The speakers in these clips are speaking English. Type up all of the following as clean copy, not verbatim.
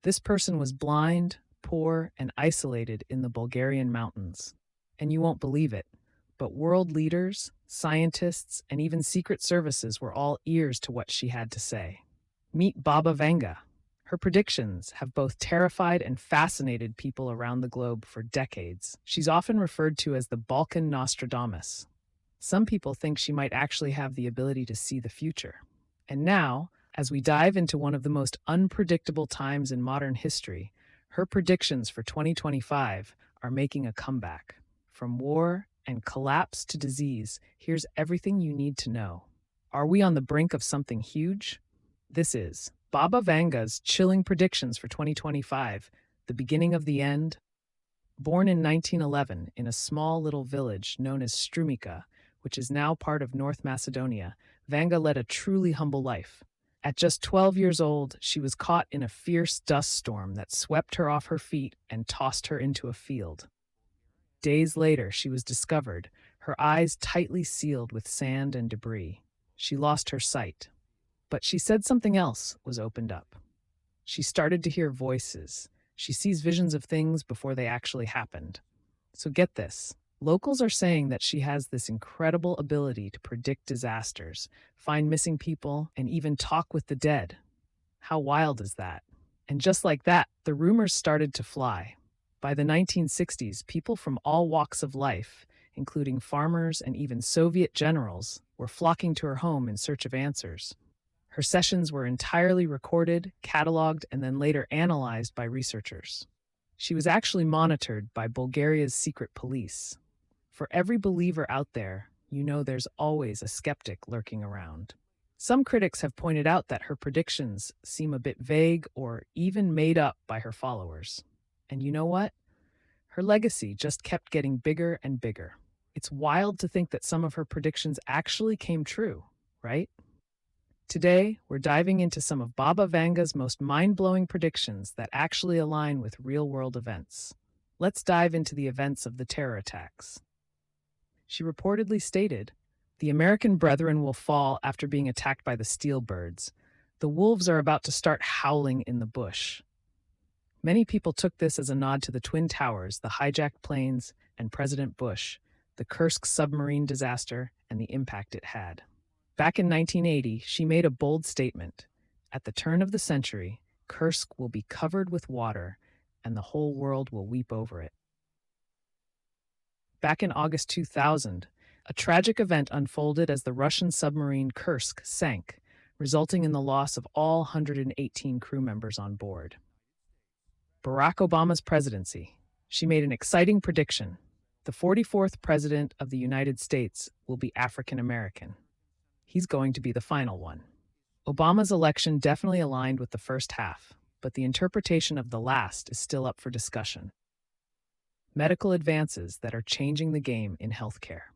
This person was blind, poor, and isolated in the Bulgarian mountains. And you won't believe it, but world leaders, scientists, and even secret services were all ears to what she had to say. Meet Baba Vanga. Her predictions have both terrified and fascinated people around the globe for decades. She's often referred to as the Balkan Nostradamus. Some people think she might actually have the ability to see the future. And now, as we dive into one of the most unpredictable times in modern history, her predictions for 2025 are making a comeback. From war and collapse to disease, here's everything you need to know. Are we on the brink of something huge? This is Baba Vanga's chilling predictions for 2025, the beginning of the end. Born in 1911 in a small little village known as Strumica, which is now part of North Macedonia, Vanga led a truly humble life. At just 12 years old, she was caught in a fierce dust storm that swept her off her feet and tossed her into a field. Days later, she was discovered, her eyes tightly sealed with sand and debris. She lost her sight. But she said something else was opened up. She started to hear voices. She sees visions of things before they actually happened. So get this. Locals are saying that she has this incredible ability to predict disasters, find missing people, and even talk with the dead. How wild is that? And just like that, the rumors started to fly. By the 1960s, people from all walks of life, including farmers and even Soviet generals, were flocking to her home in search of answers. Her sessions were entirely recorded, cataloged, and then later analyzed by researchers. She was actually monitored by Bulgaria's secret police. For every believer out there, you know there's always a skeptic lurking around. Some critics have pointed out that her predictions seem a bit vague or even made up by her followers. And you know what? Her legacy just kept getting bigger and bigger. It's wild to think that some of her predictions actually came true, right? Today, we're diving into some of Baba Vanga's most mind-blowing predictions that actually align with real-world events. Let's dive into the events of the terror attacks. She reportedly stated, "The American brethren will fall after being attacked by the steel birds. The wolves are about to start howling in the bush." Many people took this as a nod to the Twin Towers, the hijacked planes, and President Bush, the Kursk submarine disaster, and the impact it had. Back in 1980, she made a bold statement. At the turn of the century, Kursk will be covered with water, and the whole world will weep over it. Back in August 2000, a tragic event unfolded as the Russian submarine Kursk sank, resulting in the loss of all 118 crew members on board. Barack Obama's presidency. She made an exciting prediction. The 44th President of the United States will be African American. He's going to be the final one. Obama's election definitely aligned with the first half, but the interpretation of the last is still up for discussion. Medical advances that are changing the game in healthcare.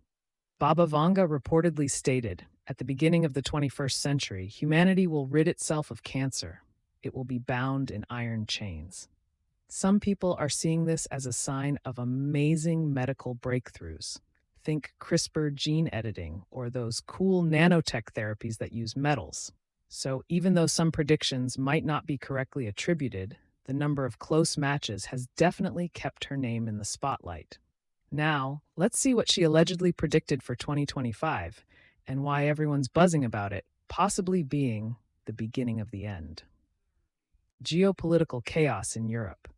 Baba Vanga reportedly stated, "At the beginning of the 21st century, humanity will rid itself of cancer. It will be bound in iron chains." Some people are seeing this as a sign of amazing medical breakthroughs. Think CRISPR gene editing or those cool nanotech therapies that use metals. So even though some predictions might not be correctly attributed, the number of close matches has definitely kept her name in the spotlight. Now, let's see what she allegedly predicted for 2025 and why everyone's buzzing about it, possibly being the beginning of the end. Geopolitical chaos in Europe.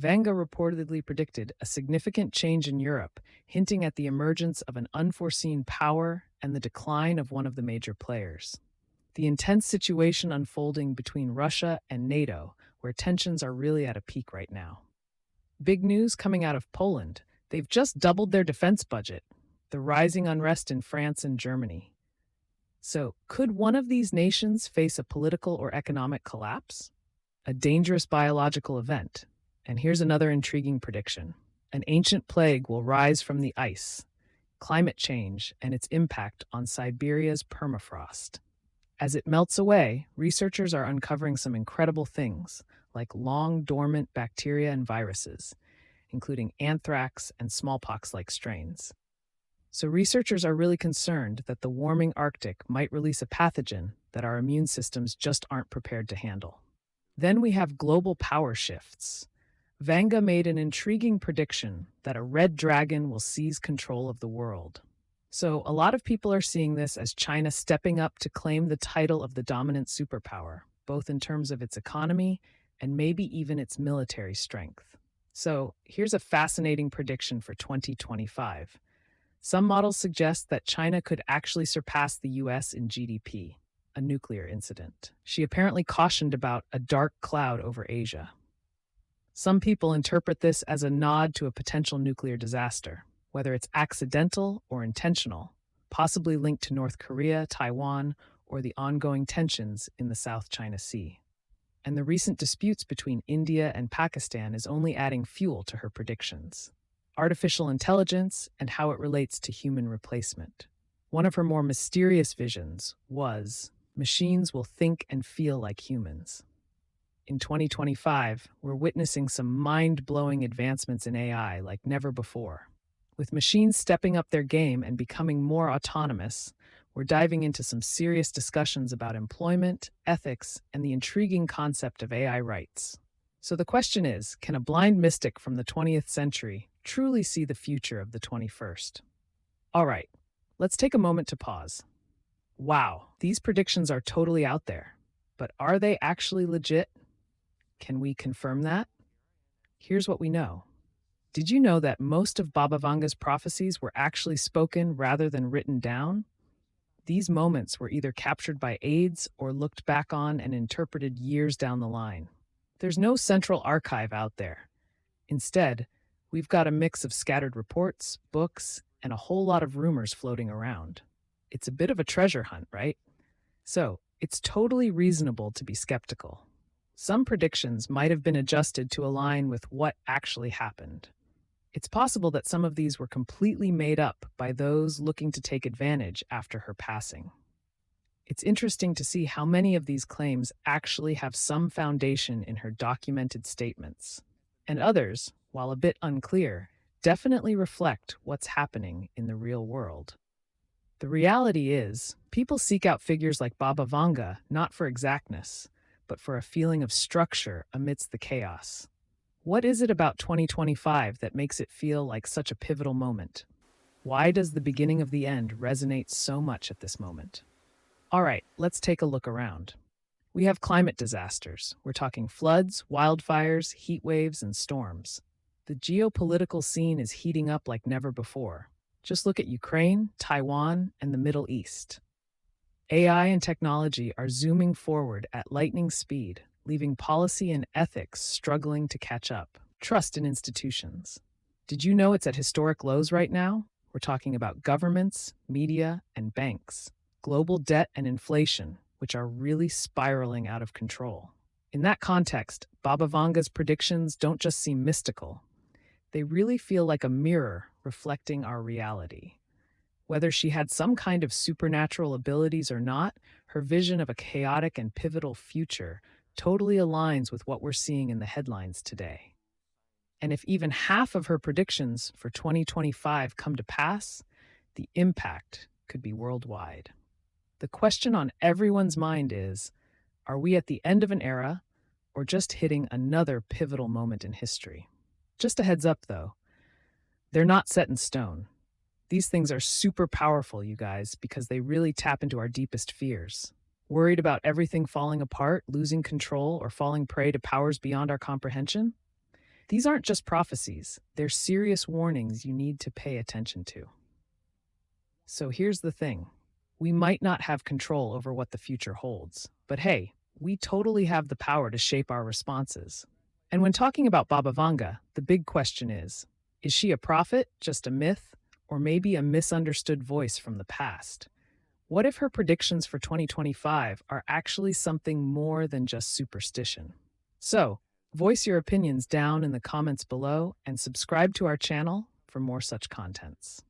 Vanga reportedly predicted a significant change in Europe, hinting at the emergence of an unforeseen power and the decline of one of the major players. The intense situation unfolding between Russia and NATO, where tensions are really at a peak right now. Big news coming out of Poland. They've just doubled their defense budget. The rising unrest in France and Germany. So, could one of these nations face a political or economic collapse? A dangerous biological event. And here's another intriguing prediction. An ancient plague will rise from the ice, climate change, and its impact on Siberia's permafrost. As it melts away, researchers are uncovering some incredible things, like long dormant bacteria and viruses, including anthrax and smallpox-like strains. So researchers are really concerned that the warming Arctic might release a pathogen that our immune systems just aren't prepared to handle. Then we have global power shifts. Vanga made an intriguing prediction that a red dragon will seize control of the world. So, a lot of people are seeing this as China stepping up to claim the title of the dominant superpower, both in terms of its economy and maybe even its military strength. So, here's a fascinating prediction for 2025. Some models suggest that China could actually surpass the US in GDP, a nuclear incident. She apparently cautioned about a dark cloud over Asia. Some people interpret this as a nod to a potential nuclear disaster, whether it's accidental or intentional, possibly linked to North Korea, Taiwan, or the ongoing tensions in the South China Sea. And the recent disputes between India and Pakistan is only adding fuel to her predictions. Artificial intelligence and how it relates to human replacement. One of her more mysterious visions was machines will think and feel like humans. In 2025, we're witnessing some mind-blowing advancements in AI like never before. With machines stepping up their game and becoming more autonomous, we're diving into some serious discussions about employment, ethics, and the intriguing concept of AI rights. So the question is, can a blind mystic from the 20th century truly see the future of the 21st? All right, let's take a moment to pause. Wow, these predictions are totally out there. But are they actually legit? Can we confirm that? Here's what we know. Did you know that most of Baba Vanga's prophecies were actually spoken rather than written down? These moments were either captured by aides or looked back on and interpreted years down the line. There's no central archive out there. Instead, we've got a mix of scattered reports, books, and a whole lot of rumors floating around. It's a bit of a treasure hunt, right? So, it's totally reasonable to be skeptical. Some predictions might have been adjusted to align with what actually happened. It's possible that some of these were completely made up by those looking to take advantage after her passing. It's interesting to see how many of these claims actually have some foundation in her documented statements, and others, while a bit unclear, definitely reflect what's happening in the real world. The reality is, people seek out figures like Baba Vanga not for exactness, but for a feeling of structure amidst the chaos. What is it about 2025 that makes it feel like such a pivotal moment? Why does the beginning of the end resonate so much at this moment? All right, let's take a look around. We have climate disasters. We're talking floods, wildfires, heat waves, and storms. The geopolitical scene is heating up like never before. Just look at Ukraine, Taiwan, and the Middle East. AI and technology are zooming forward at lightning speed, leaving policy and ethics struggling to catch up. Trust in institutions. Did you know it's at historic lows right now? We're talking about governments, media, and banks. Global debt and inflation, which are really spiraling out of control. In that context, Baba Vanga's predictions don't just seem mystical. They really feel like a mirror reflecting our reality. Whether she had some kind of supernatural abilities or not, her vision of a chaotic and pivotal future totally aligns with what we're seeing in the headlines today. And if even half of her predictions for 2025 come to pass, the impact could be worldwide. The question on everyone's mind is, are we at the end of an era or just hitting another pivotal moment in history? Just a heads up, though, they're not set in stone. These things are super powerful, you guys, because they really tap into our deepest fears. Worried about everything falling apart, losing control, or falling prey to powers beyond our comprehension? These aren't just prophecies, they're serious warnings you need to pay attention to. So here's the thing. We might not have control over what the future holds, but hey, we totally have the power to shape our responses. And when talking about Baba Vanga, the big question is she a prophet, just a myth, or maybe a misunderstood voice from the past? What if her predictions for 2025 are actually something more than just superstition? So, voice your opinions down in the comments below and subscribe to our channel for more such contents.